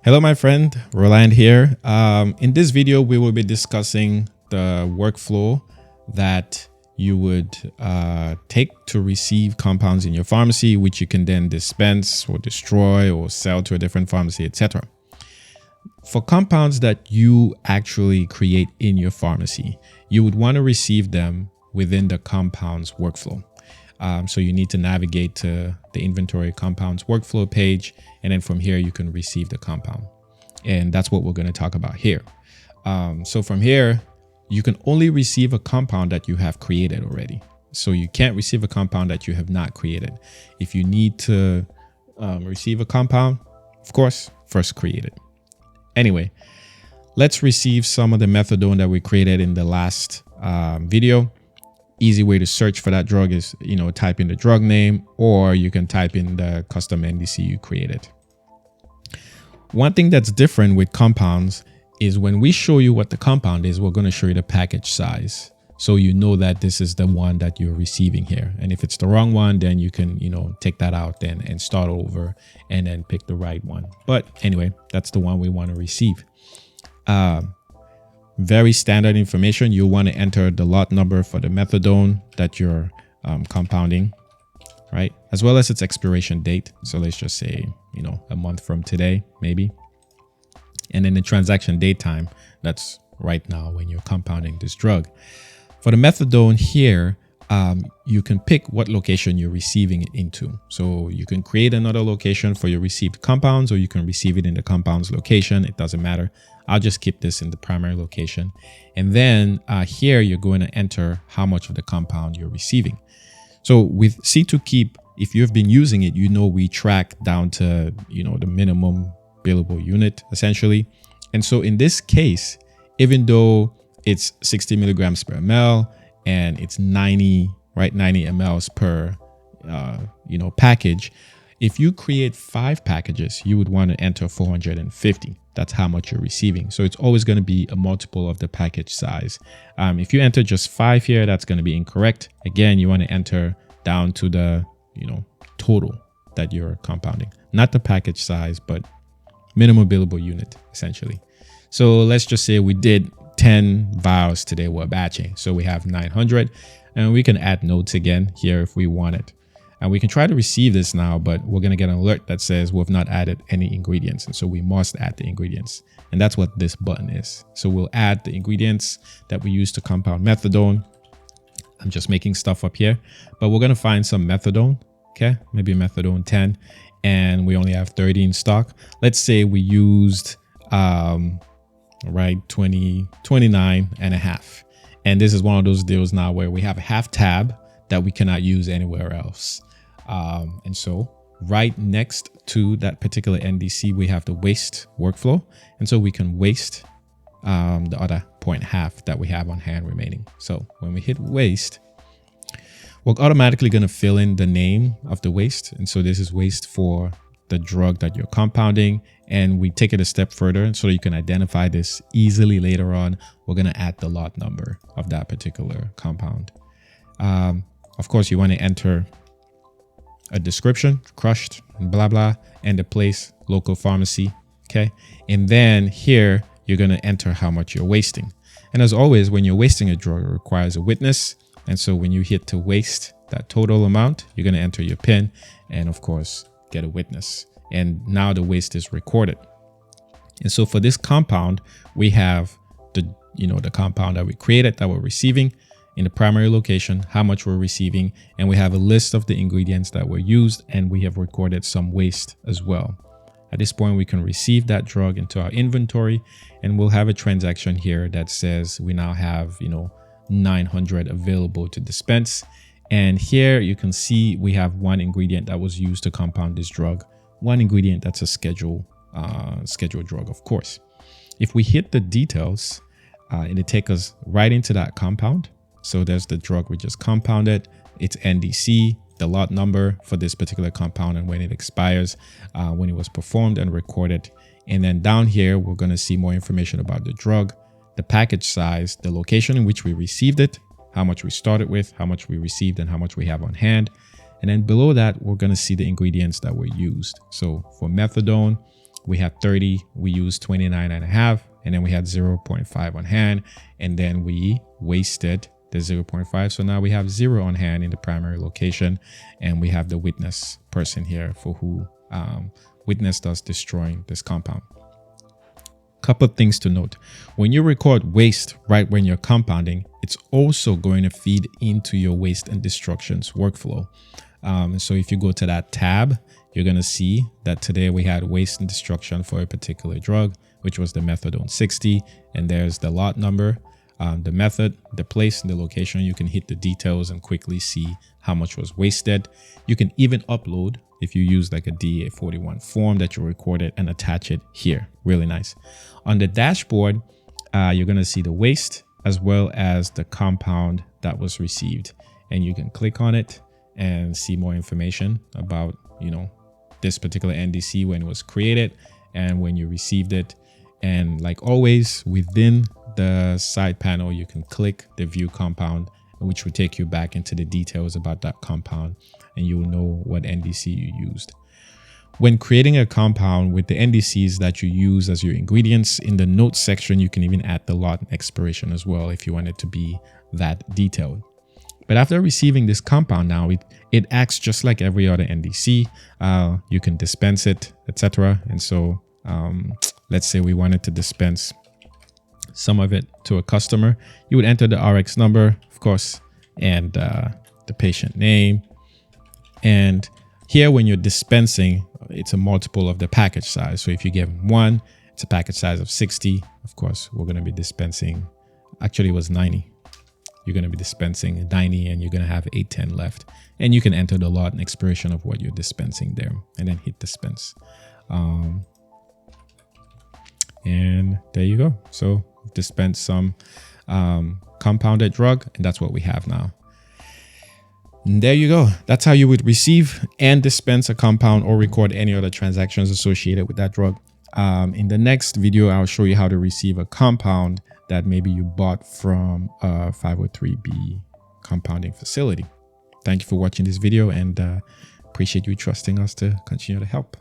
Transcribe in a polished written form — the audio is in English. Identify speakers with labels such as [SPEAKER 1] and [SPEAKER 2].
[SPEAKER 1] Hello, my friend, Roland here. In this video, we will be discussing the workflow that you would take to receive compounds in your pharmacy, which you can then dispense or destroy or sell to a different pharmacy, etc. For compounds that you actually create in your pharmacy, you would want to receive them within the compounds workflow. So you need to navigate to the inventory compounds workflow page, and then from here you can receive the compound. And that's what we're going to talk about here. So from here, you can only receive a compound that you have created already. So you can't receive a compound that you have not created. If you need to receive a compound, of course, first create it. Anyway, let's receive some of the methadone that we created in the last video. Easy way to search for that drug is, type in the drug name, or you can type in the custom NDC you created. One thing that's different with compounds is when we show you what the compound is, we're going to show you the package size. So you know that this is the one that you're receiving here. And if it's the wrong one, then you can, take that out and start over and then pick the right one. But anyway, that's the one we want to receive. Very standard information. You'll want to enter the lot number for the methadone that you're compounding, right? As well as its expiration date. So let's just say, a month from today, maybe. And then the transaction date time, that's right now when you're compounding this drug. For the methadone here, you can pick what location you're receiving it into. So you can create another location for your received compounds, or you can receive it in the compounds location. It doesn't matter. I'll just keep this in the primary location. And then here, you're going to enter how much of the compound you're receiving. So with C2Keep, if you've been using it, we track down to, the minimum billable unit, essentially. And so in this case, even though it's 60 milligrams per ml and it's 90 mLs per, package, if you create 5 packages, you would want to enter 450. That's how much you're receiving. So it's always going to be a multiple of the package size. If you enter just 5 here, that's going to be incorrect. Again, you want to enter down to the, total that you're compounding, not the package size, but minimum billable unit, essentially. So let's just say we did 10 vials today. We're batching. So we have 900, and we can add notes again here if we want it. And we can try to receive this now, but we're going to get an alert that says we've not added any ingredients. And so we must add the ingredients. And that's what this button is. So we'll add the ingredients that we use to compound methadone. I'm just making stuff up here, but we're going to find some methadone. Okay, maybe methadone 10, and we only have 30 in stock. Let's say we used 29 and a half. And this is one of those deals now where we have a half tab that we cannot use anywhere else. And so right next to that particular NDC, we have the waste workflow. And so we can waste the other 0.5 that we have on hand remaining. So when we hit waste, we're automatically going to fill in the name of the waste. And so this is waste for the drug that you're compounding. And we take it a step further so you can identify this easily later on. We're going to add the lot number of that particular compound. Of course, you want to enter a description, crushed, blah, blah, and the place, local pharmacy. Okay. And then here, you're going to enter how much you're wasting. And as always, when you're wasting a drug, it requires a witness. And so when you hit to waste that total amount, you're going to enter your PIN and, of course, get a witness. And now the waste is recorded. And so for this compound, we have the compound that we created that we're receiving in the primary location, how much we're receiving, and we have a list of the ingredients that were used, and we have recorded some waste as well. At this point, we can receive that drug into our inventory, and we'll have a transaction here that says we now have, 900 available to dispense. And here you can see we have one ingredient that was used to compound this drug, one ingredient that's a scheduled drug, of course. If we hit the details, it'll take us right into that compound. So there's the drug we just compounded, its NDC, the lot number for this particular compound, and when it expires, when it was performed and recorded. And then down here, we're going to see more information about the drug, the package size, the location in which we received it, how much we started with, how much we received, and how much we have on hand. And then below that, we're going to see the ingredients that were used. So for methadone, we had 30, we used 29.5, and then we had 0.5 on hand, and then we wasted the 0.5. So now we have 0 on hand in the primary location, and we have the witness person here for who witnessed us destroying this compound. Couple of things to note. When you record waste right when you're compounding, it's also going to feed into your waste and destructions workflow. So if you go to that tab, you're going to see that today we had waste and destruction for a particular drug, which was the methadone 60. And there's the lot number, the method, the place, and the location. You can hit the details and quickly see how much was wasted. You can even upload, if you use like a DA41 form, that you recorded and attach it here. Really nice. On the dashboard, you're going to see the waste as well as the compound that was received. And you can click on it and see more information about, this particular NDC, when it was created and when you received it. And like always, within the side panel, you can click the view compound, which will take you back into the details about that compound, and you will know what NDC you used. When creating a compound with the NDCs that you use as your ingredients, in the notes section, you can even add the lot and expiration as well if you want it to be that detailed. But after receiving this compound now, it acts just like every other NDC. You can dispense it, etc. And so let's say we wanted to dispense some of it to a customer. You would enter the RX number, of course, and the patient name. And here, when you're dispensing, it's a multiple of the package size. So if you give 1, it's a package size of 60. Of course, we're going to be dispensing, actually it was 90. You're going to be dispensing 90 and you're going to have 810 left. And you can enter the lot and expiration of what you're dispensing there and then hit dispense. And there you go. So dispense some compounded drug, and that's what we have now. And there you go. That's how you would receive and dispense a compound or record any other transactions associated with that drug. In the next video, I'll show you how to receive a compound that maybe you bought from a 503B compounding facility. Thank you for watching this video, and appreciate you trusting us to continue to help.